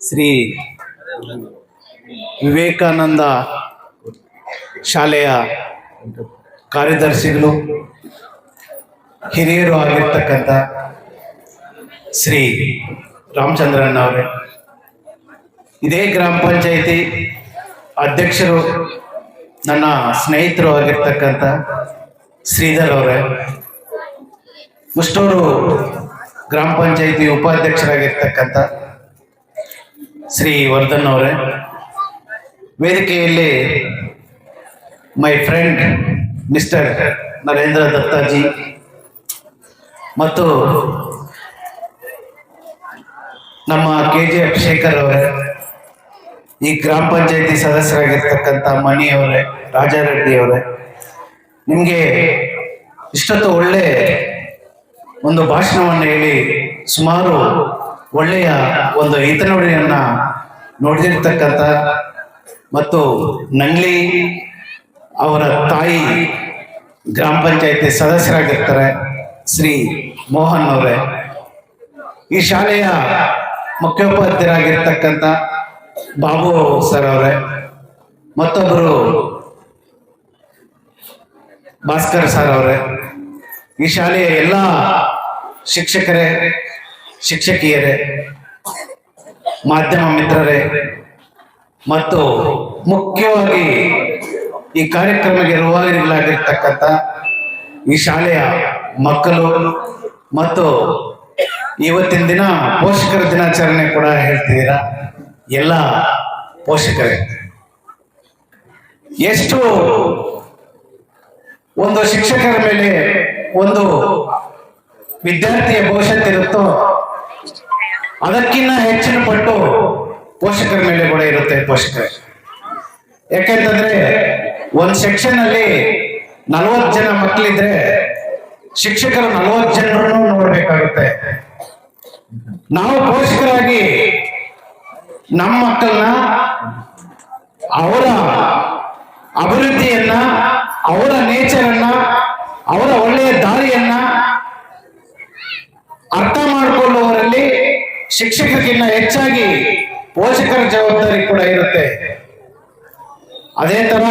ಶ್ರೀ ವಿವೇಕಾನಂದ ಶಾಲೆಯ ಕಾರ್ಯದರ್ಶಿಗಳು, ಹಿರಿಯರು ಆಗಿರ್ತಕ್ಕಂಥ ಶ್ರೀ ರಾಮಚಂದ್ರನ್ ಅವರೇ, ಇದೇ ಗ್ರಾಮ ಪಂಚಾಯಿತಿ ಅಧ್ಯಕ್ಷರು, ನನ್ನ ಸ್ನೇಹಿತರು ಆಗಿರ್ತಕ್ಕಂಥ ಶ್ರೀಧರ್ ಅವರೇ, ಮುಷ್ಟೂರು ಗ್ರಾಮ ಪಂಚಾಯಿತಿ ಉಪಾಧ್ಯಕ್ಷರಾಗಿರ್ತಕ್ಕಂಥ ಶ್ರೀ ವರ್ಧನ್ ಅವರೇ, ವೇದಿಕೆಯಲ್ಲಿ ಮೈ ಫ್ರೆಂಡ್ ಮಿಸ್ಟರ್ ನರೇಂದ್ರ ದತ್ತಾಜಿ ಮತ್ತು ನಮ್ಮ KGF ಶೇಖರ್ ಅವರೇ, ಈ ಗ್ರಾಮ ಪಂಚಾಯಿತಿ ಸದಸ್ಯರಾಗಿರ್ತಕ್ಕಂಥ ಮಣಿ ಅವರೇ, ರಾಜಾರೆಡ್ಡಿ ಅವರೇ, ನಿಮಗೆ ಇಷ್ಟೊತ್ತು ಒಳ್ಳೆ ಒಂದು ಭಾಷಣವನ್ನು ಹೇಳಿ ಸುಮಾರು ಒಳ್ಳೆಯ ಒಂದು ಹಿತನುಡಿಯನ್ನ ನೋಡಿದಿರ್ತಕ್ಕಂಥ ಮತ್ತು ನಂಗ್ಲಿ ಅವರ ತಾಯಿ ಗ್ರಾಮ ಪಂಚಾಯಿತಿ ಸದಸ್ಯರಾಗಿರ್ತಾರೆ ಶ್ರೀ ಮೋಹನ್ ಅವರೇ, ಈ ಶಾಲೆಯ ಮುಖ್ಯೋಪಾಧ್ಯಾಯರಾಗಿರ್ತಕ್ಕಂಥ ಬಾಬು ಸರ್ ಅವರೇ, ಮತ್ತೊಬ್ಬರು ಭಾಸ್ಕರ್ ಸರ್ ಅವರೇ, ಈ ಶಾಲೆಯ ಎಲ್ಲ ಶಿಕ್ಷಕರೇ, ಶಿಕ್ಷಕಿಯರೇ, ಮಾಧ್ಯಮ ಮಿತ್ರರೇ ಮತ್ತು ಮುಖ್ಯವಾಗಿ ಈ ಕಾರ್ಯಕ್ರಮಕ್ಕೆ ರೂವಾರಿಗಳಾಗಿರ್ತಕ್ಕಂಥ ಈ ಶಾಲೆಯ ಮಕ್ಕಳು ಮತ್ತು ಇವತ್ತಿನ ದಿನ ಪೋಷಕರ ದಿನಾಚರಣೆ ಕೂಡ ಹೇಳ್ತಿದ್ದೀರಾ, ಎಲ್ಲ ಪೋಷಕರೇ, ಎಷ್ಟು ಒಂದು ಶಿಕ್ಷಕರ ಮೇಲೆ ಒಂದು ವಿದ್ಯಾರ್ಥಿಯ ಭವಿಷ್ಯತ್ತಿರುತ್ತೋ ಅದಕ್ಕಿಂತ ಹೆಚ್ಚಿನ ಪಟ್ಟು ಪೋಷಕರ ಮೇಲೆ ಕೂಡ ಇರುತ್ತೆ. ಪೋಷಕರೇ, ಯಾಕೆಂತಂದ್ರೆ ಒಂದು ಸೆಕ್ಷನ್ ಅಲ್ಲಿ 40 ಜನ ಮಕ್ಕಳಿದ್ರೆ ಶಿಕ್ಷಕರು 40 ಜನರನ್ನು ನೋಡ್ಬೇಕಾಗುತ್ತೆ. ನಾವು ಪೋಷಕರಾಗಿ ನಮ್ಮ ಮಕ್ಕಳನ್ನ, ಅವರ ಅಭಿವೃದ್ಧಿಯನ್ನ, ಅವರ ನೇಚರನ್ನ, ಅವರ ಒಳ್ಳೆಯ ದಾರಿಯನ್ನ ಅರ್ಥ ಮಾಡಿಕೊಳ್ಳುವವರಲ್ಲಿ ಶಿಕ್ಷಕರಿಗಿಂತ ಹೆಚ್ಚಾಗಿ ಪೋಷಕರ ಜವಾಬ್ದಾರಿ ಕೂಡ ಇರುತ್ತೆ. ಅದೇ ತರ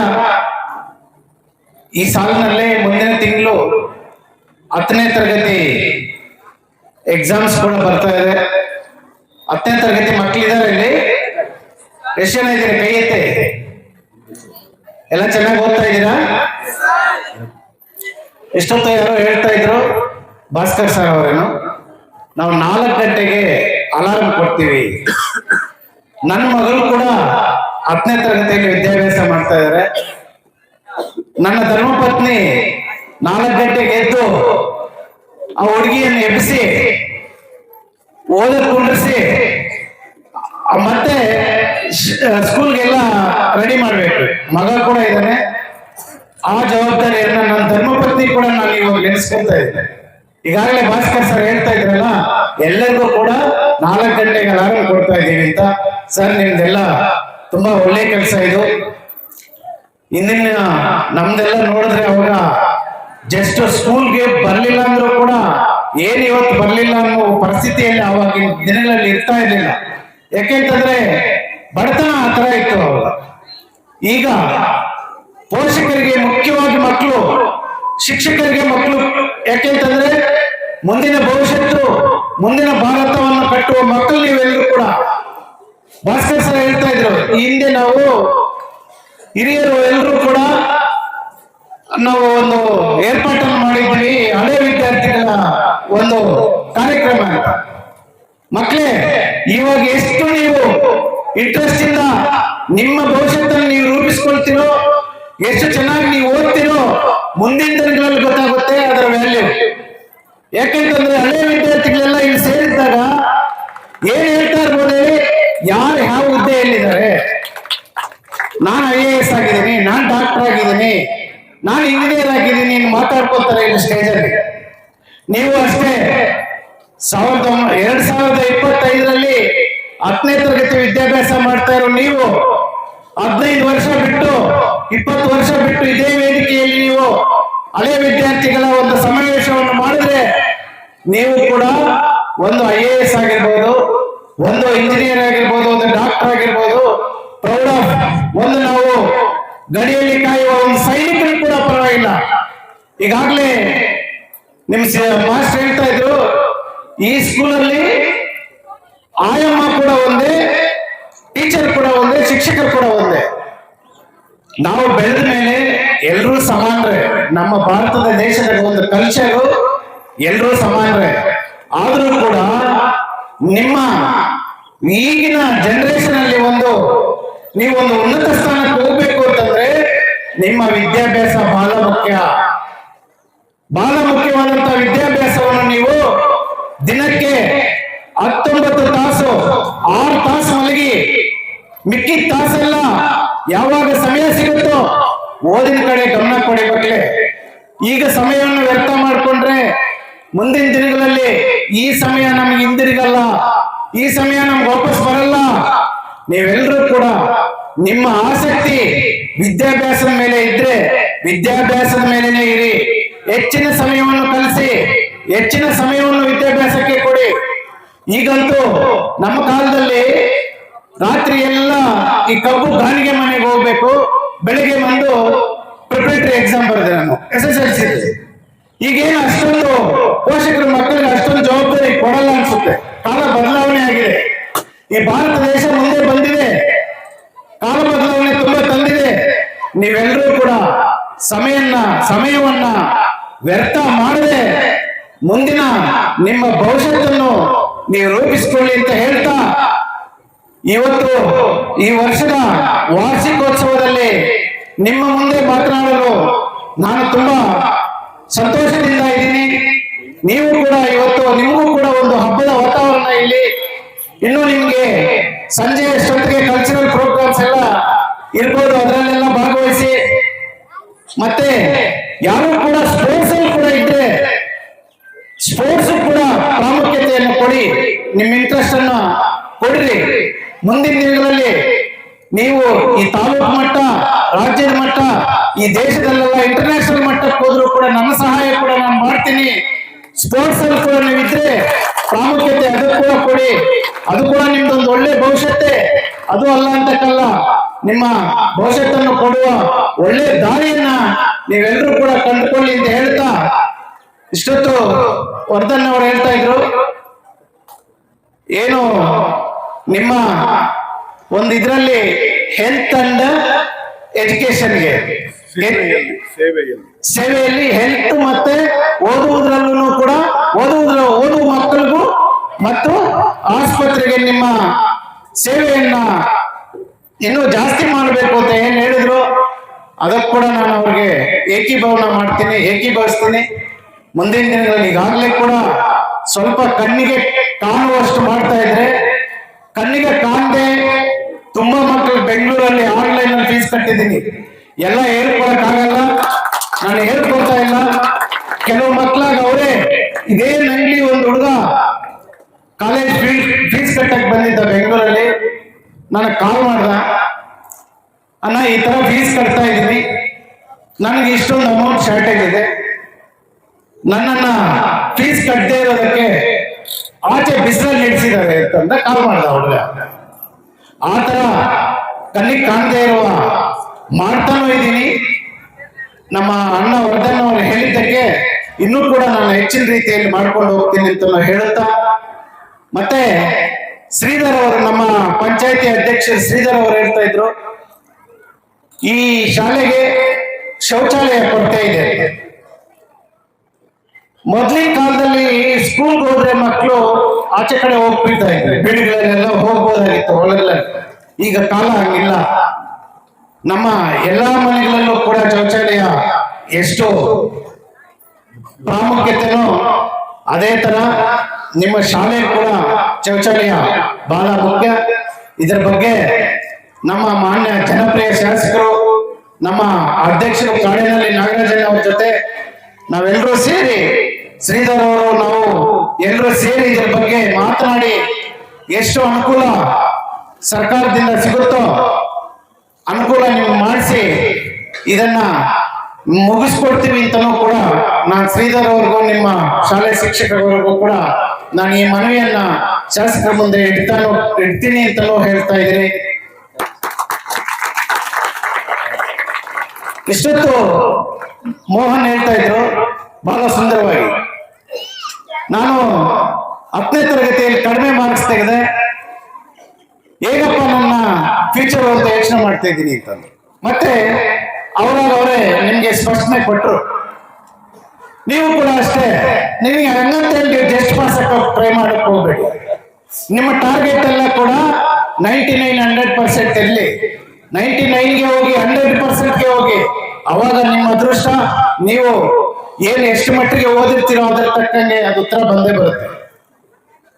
ಈ ಸಾಲಿನಲ್ಲೇ ಮುಂದಿನ ತಿಂಗಳು 10ನೇ ತರಗತಿ ಎಕ್ಸಾಮ್ಸ್ ಕೂಡ ಬರ್ತಾ ಇದೆ. 10ನೇ ತರಗತಿ ಮಕ್ಕಳಿದ್ದಾರೆ ಇಲ್ಲಿ? ಎಷ್ಟು ಜನ ಇದ್ದೀರಿ? ಕೈ ಎತ್ತೆ. ಎಲ್ಲ ಚೆನ್ನಾಗಿ ಓದ್ತಾ ಇದ್ದೀರಾ? ಎಷ್ಟೊತ್ತು ಯಾರೋ ಹೇಳ್ತಾ ಇದ್ರು, ಭಾಸ್ಕರ್ ಸರ್ ಅವರೇನು, ನಾವು 4 ಗಂಟೆಗೆ ಅಲಾರ್ಮ್ ಕೊಡ್ತೀವಿ. ನನ್ನ ಮಗಳು ಕೂಡ 10ನೇ ತರಗತಿಯಲ್ಲಿ ವಿದ್ಯಾಭ್ಯಾಸ ಮಾಡ್ತಾ ಇದ್ದಾರೆ. ನನ್ನ ಧರ್ಮಪತ್ನಿ 4 ಗಂಟೆಗೆ ಎದ್ದು ಆ ಹುಡುಗಿಯನ್ನು ಎಬ್ಬಿಸಿ ಓದಕ್ಕೆ ಕುಂಡ್ರಿಸಿ ಮತ್ತೆ ಸ್ಕೂಲ್ಗೆಲ್ಲ ರೆಡಿ ಮಾಡ್ಬೇಕು. ಮಗ ಕೂಡ ಇದ್ದಾನೆ. ಆ ಜವಾಬ್ದಾರಿಯನ್ನ ನನ್ನ ಧರ್ಮಪತ್ನಿ ಕೂಡ ನಾನು ಇವಾಗ ನೆನೆಸ್ಕೊಳ್ತಾ ಇದ್ದೇನೆ. ಈಗಾಗಲೇ ಭಾಸ್ಕರ್ ಸರ್ ಹೇಳ್ತಾ ಇದ್ರಲ್ಲ, ಎಲ್ಲರಿಗೂ ಕೂಡ 4 ಗಂಟೆಗೆ ಅಲಾರ್ಮ್ ಕೊಡ್ತಾ ಇದ್ದೀವಿ ಅಂತ. ಸರ್, ನಿಮ್ದೆಲ್ಲ ತುಂಬಾ ಒಳ್ಳೆ ಕೆಲಸ ಇದು. ಇಂದಿನ ನಮ್ದೆಲ್ಲ ನೋಡಿದ್ರೆ ಅವಾಗ ಜಸ್ಟ್ ಸ್ಕೂಲ್ಗೆ ಬರ್ಲಿಲ್ಲ ಅಂದ್ರೂ ಕೂಡ ಏನ್ ಇವತ್ತು ಬರ್ಲಿಲ್ಲ ಅನ್ನೋ ಪರಿಸ್ಥಿತಿಯಲ್ಲಿ ಅವಾಗಿನ ದಿನಗಳಲ್ಲಿ ಇರ್ತಾ ಇರ್ಲಿಲ್ಲ. ಯಾಕೆಂತಂದ್ರೆ ಬಡತನ ಆ ತರ ಇತ್ತು ಅವಾಗ. ಈಗ ಪೋಷಕರಿಗೆ ಮುಖ್ಯವಾಗಿ ಮಕ್ಕಳು, ಶಿಕ್ಷಕರಿಗೆ ಮಕ್ಕಳು. ಯಾಕೆಂತಂದ್ರೆ ಮುಂದಿನ ಭವಿಷ್ಯತ್ತು, ಮುಂದಿನ ಭಾರತವನ್ನು ಕಟ್ಟುವ ಮಕ್ಕಳು ನೀವೆಲ್ಲರೂ ಕೂಡ. ಭಾಸ್ಕರ್ ಸರ್ ಹೇಳ್ತಾ ಇದ್ರು, ಈ ಹಿಂದೆ ನಾವು ಹಿರಿಯರು ಎಲ್ಲರೂ ಕೂಡ ನಾವು ಒಂದು ಏರ್ಪಾಟನ್ನು ಮಾಡಿದ್ವಿ, ಹಳೆ ವಿದ್ಯಾರ್ಥಿಗಳ ಒಂದು ಕಾರ್ಯಕ್ರಮ ಅಂತ. ಮಕ್ಕಳೇ, ಇವಾಗ ಎಷ್ಟು ನೀವು ಇಂಟ್ರೆಸ್ಟ್ ಇಂದ ನಿಮ್ಮ ಭವಿಷ್ಯತ್ತನ್ನು ನೀವು ರೂಪಿಸ್ಕೊಳ್ತೀರೋ, ಎಷ್ಟು ಚೆನ್ನಾಗಿ ನೀವು ಓದ್ತಿರೋ, ಮುಂದಿನ ದಿನಗಳಲ್ಲಿ ಗೊತ್ತಾಗುತ್ತೆ ಅದರ ವ್ಯಾಲ್ಯೂ. ಯಾಕೆಂತಂದ್ರೆ ಹಳೆ ವಿದ್ಯಾರ್ಥಿಗಳೆಲ್ಲ ಇಲ್ಲಿ ಸೇರಿದ್ದಾಗ ಏನ್ ಹೇಳ್ತಾ ಇರ್ಬೋದು, ಯಾರು ಯಾವ ಹುದ್ದೆಯಲ್ಲಿದ್ದಾರೆ, ನಾನು IAS ಆಗಿದ್ದೀನಿ, ನಾನು ಡಾಕ್ಟರ್ ಆಗಿದ್ದೀನಿ, ನಾನು ಇಂಜಿನಿಯರ್ ಆಗಿದ್ದೀನಿ, ಮಾತಾಡ್ಕೊಳ್ತಾರೆ ಇಲ್ಲಿ ಸ್ಟೇಜಲ್ಲಿ. ನೀವು ಅಷ್ಟೇ 2025ರಲ್ಲಿ 10ನೇ ತರಗತಿ ವಿದ್ಯಾಭ್ಯಾಸ ಮಾಡ್ತಾ ಇರೋ ನೀವು 15 ವರ್ಷ ಬಿಟ್ಟು, 20 ವರ್ಷ ಬಿಟ್ಟು ಇದೇ ವೇದಿಕೆಯಲ್ಲಿ ನೀವು ಹಳೆ ವಿದ್ಯಾರ್ಥಿಗಳ ಒಂದು ಸಮಾವೇಶವನ್ನು ಮಾಡಿದ್ರೆ ನೀವು ಕೂಡ ಒಂದು IAS ಆಗಿರ್ಬೋದು, ಒಂದು ಇಂಜಿನಿಯರ್ ಆಗಿರ್ಬೋದು, ಒಂದು ಒಂದು ನಾವು ಗಡಿಯಲ್ಲಿ ಕಾಯುವ ಒಂದು ಸೈನಿಕರು ಕೂಡ ಪರವಾಗಿಲ್ಲ. ಈಗಾಗಲೇ ನಿಮ್ ಮಾಸ್ಟರ್ ಹೇಳ್ತಾ ಇದ್ರು, ಈ ಸ್ಕೂಲಲ್ಲಿ ಆಯಮ್ಮ ಕೂಡ ಒಂದೇ, ಟೀಚರ್ ಕೂಡ ಒಂದೇ, ಶಿಕ್ಷಕರು ಕೂಡ ಒಂದೇ. ನಾವು ಬೆಳೆದ ಮೇಲೆ ಎಲ್ಲರೂ ಸಮಾನರೇ. ನಮ್ಮ ಭಾರತದ ದೇಶದ ಒಂದು ಕಲ್ಚರು ಎಲ್ಲರೂ ಸಮಾನರೇ. ಆದ್ರೂ ಕೂಡ ನಿಮ್ಮ ಈಗಿನ ಜನರೇಷನ್ ಅಲ್ಲಿ ನೀವೊಂದು ಉನ್ನತ ಸ್ಥಾನಕ್ಕೆ ಹೋಗ್ಬೇಕು ಅಂತಂದ್ರೆ ನಿಮ್ಮ ವಿದ್ಯಾಭ್ಯಾಸ ಬಹಳ ಮುಖ್ಯ. ಬಹಳ ಮುಖ್ಯವಾದಂತಹ ವಿದ್ಯಾಭ್ಯಾಸವನ್ನು ನೀವು ದಿನಕ್ಕೆ 19 ತಾಸು 6 ತಾಸು ಮಲಗಿ ಮಿಕ್ಕಿದ ತಾಸೆಲ್ಲ ಯಾವಾಗ ಸಮಯ ಸಿಗುತ್ತೋ ಓದಿನ ಕಡೆ ಗಮನ ಕೊಡಿ ಮಕ್ಕಳೇ. ಈಗ ಸಮಯವನ್ನು ವ್ಯರ್ಥ ಮಾಡಿಕೊಂಡ್ರೆ ಮುಂದಿನ ದಿನಗಳಲ್ಲಿ ಈ ಸಮಯ ನಮ್ಗೆ ಹಿಂದಿರುಗಲ್ಲ, ಈ ಸಮಯ ನಮ್ಗೆ ವಾಪಸ್ ಬರಲ್ಲ. ನೀವೆಲ್ಲರೂ ಕೂಡ ನಿಮ್ಮ ಆಸಕ್ತಿ ವಿದ್ಯಾಭ್ಯಾಸದ ಮೇಲೆ ಇದ್ರೆ ವಿದ್ಯಾಭ್ಯಾಸದ ಮೇಲೆನೆ ಇರಿ. ಹೆಚ್ಚಿನ ಸಮಯವನ್ನು ಕಲಿಸಿ, ಹೆಚ್ಚಿನ ಸಮಯವನ್ನು ವಿದ್ಯಾಭ್ಯಾಸಕ್ಕೆ ಕೊಡಿ. ಈಗಂತೂ ನಮ್ಮ ಕಾಲದಲ್ಲಿ ರಾತ್ರಿ ಎಲ್ಲ ಈ ಕಬ್ಬು ಗಾಣಿಗೆ ಮನೆಗೆ ಹೋಗ್ಬೇಕು, ಬೆಳಿಗ್ಗೆ ಬಂದು ಪ್ರಿಪರೇಟರಿ ಎಕ್ಸಾಮ್ ಬರೆದೆ ನಾನು SSLC. ಈಗೇನು ಅಷ್ಟೊಂದು ಪೋಷಕರು ಮಕ್ಕಳಿಗೆ ಅಷ್ಟೊಂದು ಜವಾಬ್ದಾರಿ ಕೊಡಲ್ಲ ಅನ್ಸುತ್ತೆ. ಕಾಲ ಬದಲಾವಣೆ ಆಗಿದೆ. ಈ ಭಾರತ ದೇಶ ಮುಂದೆ ಬಂದಿದೆ, ಕಾಲ ಬದಲಾವಣೆ ತುಂಬಾ ತಂದಿದೆ. ನೀವೆಲ್ಲರೂ ಕೂಡ ಸಮಯವನ್ನ ವ್ಯರ್ಥ ಮಾಡದೆ ಮುಂದಿನ ನಿಮ್ಮ ಭವಿಷ್ಯತ್ತನ್ನು ನೀವು ರೂಪಿಸಿಕೊಳ್ಳಿ ಅಂತ ಹೇಳ್ತಾ, ಇವತ್ತು ಈ ವರ್ಷದ ವಾರ್ಷಿಕೋತ್ಸವದಲ್ಲಿ ನಿಮ್ಮ ಮುಂದೆ ಮಾತನಾಡಲು ನಾನು ತುಂಬಾ ಸಂತೋಷದಿಂದ ಇದ್ದೀನಿ. ನೀವು ಕೂಡ ಇವತ್ತು ನಿಮಗೂ ಕೂಡ ಒಂದು ಹಬ್ಬದ ವಾತಾವರಣ ಇಲ್ಲಿ. ಇನ್ನು ನಿಮ್ಗೆ ಸಂಜೆ ಅಷ್ಟೊತ್ತಿಗೆ ಕಲ್ಚರಲ್ ಪ್ರೋಗ್ರಾಮ್ಸ್ ಎಲ್ಲ ಇರ್ಬೋದು, ಅದರಲ್ಲೆಲ್ಲ ಭಾಗವಹಿಸಿ. ಮತ್ತೆ ಯಾರು ಕೂಡ ಸ್ಪೋರ್ಟ್ಸ್ ಅಲ್ಲಿ ಕೂಡ ಇದ್ರೆ ಸ್ಪೋರ್ಟ್ಸ್ ಕೂಡ ಪ್ರಾಮುಖ್ಯತೆಯನ್ನು ಕೊಡಿ, ನಿಮ್ಮ ಇಂಟ್ರೆಸ್ಟ್ ಅನ್ನ ಕೊಡ್ರಿ. ಮುಂದಿನ ದಿನಗಳಲ್ಲಿ ನೀವು ಈ ತಾಲೂಕು ಮಟ್ಟ, ರಾಜ್ಯದ ಮಟ್ಟ, ಈ ದೇಶದಲ್ಲೆಲ್ಲ ಇಂಟರ್ನ್ಯಾಷನಲ್ ಮಟ್ಟಕ್ಕೆ ಹೋದ್ರು ಕೂಡ ನನ್ನ ಸಹಾಯ ಕೂಡ ನಾನು ಮಾಡ್ತೀನಿ. ಸ್ಪೋರ್ಟ್ಸ್ ಅಲ್ಲಿ ಕೂಡ ನೀವಿದ್ರೆ ಪ್ರಾಮುಖ್ಯತೆ ಅದಕ್ಕೆ ಕೂಡ ಕೊಡಿ. ಅದು ಕೂಡ ನಿಮ್ದೊಂದು ಒಳ್ಳೆ ಭವಿಷ್ಯತ್ತೆ. ಅದು ಅಲ್ಲ ಅಂತಕ್ಕಲ್ಲ, ನಿಮ್ಮ ಭವಿಷ್ಯತ್ತನ್ನು ಕೊಡುವ ಒಳ್ಳೆ ದಾರಿಯನ್ನ ನೀವೆಲ್ಲರೂ ಕೂಡ ಕಂಡುಕೊಳ್ಳಿ ಅಂತ ಹೇಳ್ತಾ, ಇಷ್ಟೊತ್ತು ವರ್ಧನ್ ಅವರು ಹೇಳ್ತಾ ಇದ್ರು, ಏನು ನಿಮ್ಮ ಒಂದು ಇದರಲ್ಲಿ ಹೆಲ್ತ್ ಅಂಡ್ ಎಜುಕೇಶನ್ಗೆ ಸೇವೆಯಲ್ಲಿ ಹೆಲ್ತ್ ಮತ್ತೆ ಓದುವುದರಲ್ಲೂ ಕೂಡ ಓದುವ ಮಕ್ಕಳಿಗೂ ಮತ್ತು ಆಸ್ಪತ್ರೆಗೆ ನಿಮ್ಮ ಸೇವೆಯನ್ನ ಇನ್ನೂ ಜಾಸ್ತಿ ಮಾಡಬೇಕು ಅಂತ ಏನ್ ಹೇಳಿದ್ರು ಅದಕ್ಕೆ ಕೂಡ ನಾನು ಅವ್ರಿಗೆ ಏಕೀಭವಿಸ್ತೀನಿ. ಮುಂದಿನ ದಿನಗಳಲ್ಲಿ ಈಗಾಗಲೇ ಕೂಡ ಸ್ವಲ್ಪ ಕಣ್ಣಿಗೆ ಕಾಣುವಷ್ಟು ಮಾಡ್ತಾ ಇದ್ರೆ, ಕಣ್ಣಿಗೆ ಕಾಣದೆ ತುಂಬಾ ಮಕ್ಕಳು ಬೆಂಗಳೂರಲ್ಲಿ ಆನ್ಲೈನ್ ಅಲ್ಲಿ ಫೀಸ್ ಕಟ್ಟಿದ್ದೀನಿ. ಎಲ್ಲ ಹೇಳ್ಕೊಳಕ್ಕಾಗಲ್ಲ, ನಾನು ಹೇಳ್ಕೊಡ್ತಾ ಇಲ್ಲ. ಕೆಲವು ಮಕ್ಕಳಾಗ ಅವರೇ ಇದೇ ನಂಗ್ಲಿ ಒಂದು ಹುಡುಗ ಕಾಲೇಜ್ ಫೀಸ್ ಕಟ್ಟಕ್ ಬಂದಿದ್ದ ಬೆಂಗಳೂರಲ್ಲಿ. ನನಗೆ ಕಾಲ್ ಮಾಡ್ದ, ಅಣ್ಣ ಈ ತರ ಫೀಸ್ ಕಟ್ತಾ ಇದ್ದೀನಿ, ನನಗೆ ಇಷ್ಟೊಂದು ಅಮೌಂಟ್ ಶಾರ್ಟೇಜ್ ಇದೆ, ನನ್ನನ್ನ ಫೀಸ್ ಕಟ್ಟದೇ ಇರೋದಕ್ಕೆ ಆಚೆ ಬಿಸಿಲಲ್ಲಿ ನಿಲ್ಸಿದ್ದಾರೆ ಅಂತಂದ ಕಾಲ್ ಮಾಡ್ದ ಹುಡುಗ. ಆ ತರ ಕಣ್ಣಿಗೆ ಕಾಣದೇ ಇರುವ ಮಾಡ್ತಾನೂ ಇದ್ದೀನಿ. ನಮ್ಮ ಅಣ್ಣ ವರ್ಧನ್ ಅವರು ಹೇಳಿದ್ದಕ್ಕೆ ಇನ್ನೂ ಕೂಡ ನಾನು ಹೆಚ್ಚಿನ ರೀತಿಯಲ್ಲಿ ಮಾಡ್ಕೊಂಡು ಹೋಗ್ತೀನಿ ಅಂತ ಹೇಳುತ್ತಾ, ಮತ್ತೆ ಶ್ರೀಧರ್ ಅವರು, ನಮ್ಮ ಪಂಚಾಯತಿ ಅಧ್ಯಕ್ಷ ಶ್ರೀಧರ್ ಅವರು ಹೇಳ್ತಾ ಇದ್ರು, ಈ ಶಾಲೆಗೆ ಶೌಚಾಲಯ ಕೊರತೆ ಇದೆ. ಮೊದಲಿನ ಕಾಲದಲ್ಲಿ ಸ್ಕೂಲ್ ಹೋದ್ರೆ ಮಕ್ಕಳು ಆಚೆ ಕಡೆ ಹೋಗ್ಬಿಡ್ತಾ ಇದ್ರು, ಬೀಡಿಗಳಲ್ಲೆಲ್ಲ ಹೋಗ್ಬೋದಾಗಿತ್ತು ಒಳಗಡೆ. ಈಗ ಕಾಲ ಹಂಗಿಲ್ಲ. ನಮ್ಮ ಎಲ್ಲಾ ಮನೆಗಳಲ್ಲೂ ಕೂಡ ಶೌಚಾಲಯ ಎಷ್ಟು ಪ್ರಾಮುಖ್ಯತೆನೋ ಅದೇ ತರ ನಿಮ್ಮ ಶಾಲೆ ಕೂಡ ಶೌಚಾಲಯ ಬಹಳ ಮುಖ್ಯ. ಇದರ ಬಗ್ಗೆ ನಮ್ಮ ಮಾನ್ಯ ಜನಪ್ರಿಯ ಶಾಸಕರು, ನಮ್ಮ ಅಧ್ಯಕ್ಷರು ಕಾಡಿನಲ್ಲಿ ನಾಗರಾಜನ್ ಅವ್ರ ಜೊತೆ ನಾವೆಲ್ಲರೂ ಸೇರಿ, ಶ್ರೀಧರ್ ಅವರು, ನಾವು ಎಲ್ಲರೂ ಸೇರಿ ಇದರ ಬಗ್ಗೆ ಮಾತನಾಡಿ ಎಷ್ಟು ಅನುಕೂಲ ಸರ್ಕಾರದಿಂದ ಸಿಗುತ್ತೋ ಅನುಕೂಲ ನೀವು ಮಾಡಿಸಿ ಇದನ್ನ ಮುಗಿಸ್ಕೊಡ್ತೀವಿ ಅಂತನೂ ಕೂಡ ನಾನು ಶ್ರೀಧರ್ ಅವ್ರಿಗೂ ನಿಮ್ಮ ಶಾಲೆ ಶಿಕ್ಷಕರಿಗೂ ಕೂಡ ನಾನು ಈ ಮನವಿಯನ್ನ ಶಾಸಕರ ಮುಂದೆ ಇಡ್ತೀನಿ ಅಂತಲೂ ಹೇಳ್ತಾ ಇದ್ದೀನಿ. ಇಷ್ಟೊತ್ತು ಮೋಹನ್ ಹೇಳ್ತಾ ಇದ್ರು ಬಹಳ ಸುಂದರವಾಗಿ. ನಾನು 10ನೇ ತರಗತಿಯಲ್ಲಿ ಕಡಿಮೆ ಮಾರ್ಕ್ಸ್ ತೆಗೆದೆ, ಹೇಗಪ್ಪ ನನ್ನ ಫ್ಯೂಚರ್ ಅಂತ ಯೋಚನೆ ಮಾಡ್ತಾ ಇದ್ದೀನಿ ಅಂತಂದು. ಮತ್ತೆ ಅವರೇ ನಿಮ್ಗೆ ಸ್ಪಷ್ಟನೆ ಕೊಟ್ಟರು. ನೀವು ಕೂಡ ಅಷ್ಟೇ, ನಿಮಗೆ ಹಂಗಂತ ನೀವು ಜಸ್ಟ್ ಪಾಸ್ ಟ್ರೈ ಮಾಡಕ್ ಹೋಗ್ಬೇಡಿ. ನಿಮ್ಮ ಟಾರ್ಗೆಟ್ ಎಲ್ಲ ಕೂಡ 99-100% ಇರಲಿ. 99ಗೆ ಹೋಗಿ 100%ಗೆ ಹೋಗಿ. ಅವಾಗ ನಿಮ್ಮ ಅದೃಷ್ಟ, ನೀವು ಎಷ್ಟು ಮಟ್ಟಿಗೆ ಓದಿರ್ತೀರೋ ಅದ್ರ ತಕ್ಕಂಗೆ ಅದು ಉತ್ತರ ಬಂದೇ ಬರುತ್ತೆ.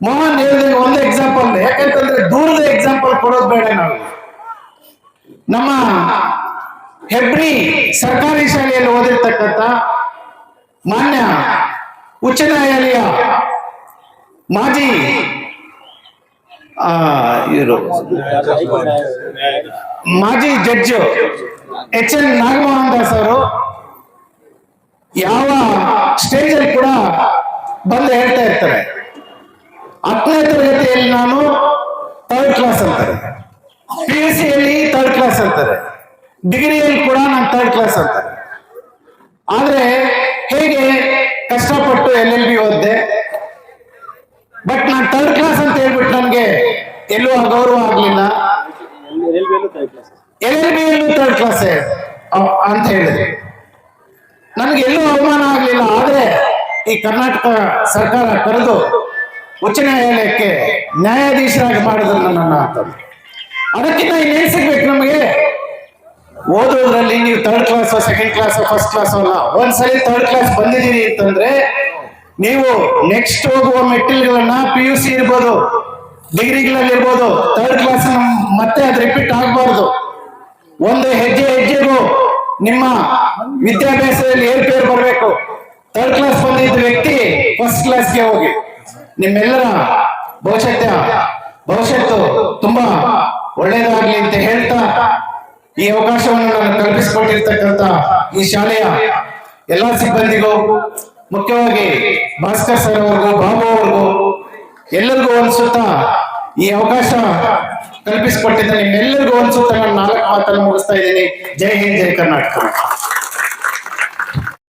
ಮೋಹನ್ ಹೇಳಿದ್ರೆ ಒಂದು ಎಕ್ಸಾಂಪಲ್, ಯಾಕಂತಂದ್ರೆ ದೂರದ ಎಕ್ಸಾಂಪಲ್ ಕೊಡೋದು ಬೇಡ. ನಾವು ನಮ್ಮ ಹೆಬ್ರಿ ಸರ್ಕಾರಿ ಶಾಲೆಯಲ್ಲಿ ಓದಿರ್ತಕ್ಕಂಥ ಮಾನ್ಯ ಉಚ್ಚ ನ್ಯಾಯಾಲಯ ಮಾಜಿ ಮಾಜಿ ಜಡ್ಜ್ HN ನಾಗಮೋಹನ್ ದಾಸ್ ಅವರು ಯಾವ ಸ್ಟೇಜ್ ಅಲ್ಲಿ ಕೂಡ ಬಂದು ಹೇಳ್ತಾ ಇರ್ತಾರೆ, 10ನೇ ತರಗತಿಯಲ್ಲಿ ನಾನು 3rd ಕ್ಲಾಸ್ ಅಂತಾರೆ, PUC ಯಲ್ಲಿ 3rd ಕ್ಲಾಸ್ ಅಂತಾರೆ, ಡಿಗ್ರಿಯಲ್ಲಿ ಕೂಡ ನಾನು 3rd ಕ್ಲಾಸ್ ಅಂತಾರೆ. ಆದ್ರೆ ಹೇಗೆ ಕಷ್ಟಪಟ್ಟು LLB ಓದಿದೆ, ಬಟ್ ನಾನು 3rd ಕ್ಲಾಸ್ ಅಂತ ಹೇಳ್ಬಿಟ್ಟು ನನಗೆ ಎಲ್ಲೂ ಗೌರವ ಆಗ್ಲಿಲ್ಲ. LLB ಯಲ್ಲೂ 3rd ಕ್ಲಾಸ್ ಅಂತ ಹೇಳಿದೆ, ನನಗೆ ಎಲ್ಲೂ ಅವಮಾನ ಆಗ್ಲಿಲ್ಲ. ಆದ್ರೆ ಈ ಕರ್ನಾಟಕ ಸರ್ಕಾರ ಕರೆದು ಉಚ್ಚ ನ್ಯಾಯಾಲಯಕ್ಕೆ ನ್ಯಾಯಾಧೀಶರಾಗಿ ಮಾಡಿದ್ರು ನನ್ನನ್ನ ಅಂತಂದು. ಅದಕ್ಕಿಂತ ಇನ್ನೇನ್ ಸಿಗ್ಬೇಕು ನಮಗೆ? ಓದೋದ್ರಲ್ಲಿ ನೀವು 3rd class, 2nd class, 1st class ಅಲ್ಲ. ಒಂದ್ಸಲಿ 3rd ಕ್ಲಾಸ್ ಬಂದಿದ್ದೀರಿ ಅಂತಂದ್ರೆ ನೀವು ನೆಕ್ಸ್ಟ್ ಹೋಗುವ ಮೆಟ್ಟಿಲ್ಗಳನ್ನ PUC ಇರ್ಬೋದು, ಡಿಗ್ರಿಗಳಲ್ಲಿ ಇರ್ಬೋದು, 3rd ಕ್ಲಾಸ್ ಮತ್ತೆ ಅದು ರಿಪೀಟ್ ಆಗ್ಬಾರ್ದು. ಒಂದು ಹೆಜ್ಜೆಗೂ ನಿಮ್ಮ ವಿದ್ಯಾಭ್ಯಾಸದಲ್ಲಿ ಏರ್ಪೇರು ಬರಬೇಕು. 3rd ಕ್ಲಾಸ್ ಬಂದಿದ್ದ ವ್ಯಕ್ತಿ 1st ಕ್ಲಾಸ್ಗೆ ಹೋಗಿ. ನಿಮ್ಮೆಲ್ಲರ ಭವಿಷ್ಯತ್ತು ತುಂಬಾ ಒಳ್ಳೇದಾಗ್ಲಿ ಅಂತ ಹೇಳ್ತಾ, ಈ ಅವಕಾಶವನ್ನು ನಾನು ಕಲ್ಪಿಸಿಕೊಟ್ಟಿರ್ತಕ್ಕಂಥ ಈ ಶಾಲೆಯ ಎಲ್ಲಾ ಸಿಬ್ಬಂದಿಗೂ, ಮುಖ್ಯವಾಗಿ ಭಾಸ್ಕರ್ ಸರ್ ಅವ್ರಿಗೂ, ಬಾಬು ಅವ್ರಿಗೂ, ಎಲ್ಲರಿಗೂ ಅನ್ಸುತ್ತಾ ಈ ಅವಕಾಶ ಕಲ್ಪಿಸಿಕೊಟ್ಟಿದ್ದ ನಿಮ್ಮೆಲ್ಲರಿಗೂ ಅನ್ಸುತ್ತಾ ನಾನು 4 ಮಾತನ್ನು ಮುಗಿಸ್ತಾ ಇದ್ದೀನಿ. ಜೈ ಹಿಂದ್, ಜೈ ಕರ್ನಾಟಕ.